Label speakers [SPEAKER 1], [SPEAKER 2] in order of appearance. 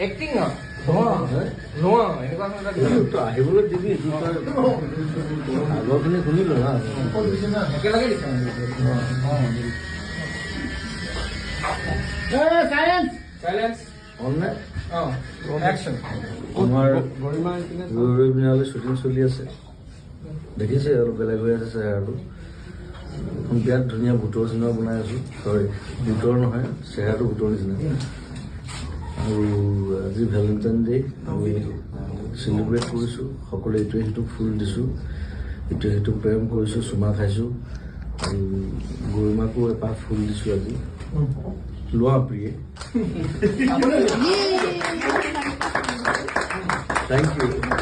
[SPEAKER 1] acting নোৱা এনেকুৱা আহিবলৈ দিবি আগৰখিনি শুনিলো না একেলগে দিছে সাইলেন্স অনলাইন একশন আমাৰ গৰিমালে শ্বুটিং চলি আছে দেখিছে আৰু বেলেগ হৈ আছে চেহেৰাটো এখন বিৰাট ধুনীয়া ভূতৰ চিনেমা বনাই আছোঁ চৰি ভূতৰ নহয় চেহেৰাটো ভূতৰ নিচিনা আৰু আজি ভেলেণ্টাইন ডে আমি চেলিব্ৰেট কৰিছোঁ সকলোৱে ইটোৱে সিটোক ফুল দিছোঁ ইটোৱে সিটোক প্ৰেম কৰিছোঁ চুমা খাইছোঁ আৰু গৰিমাকো এপাহ ফুল দিছোঁ আজি লোৱা প্ৰিয়ে থেংক ইউ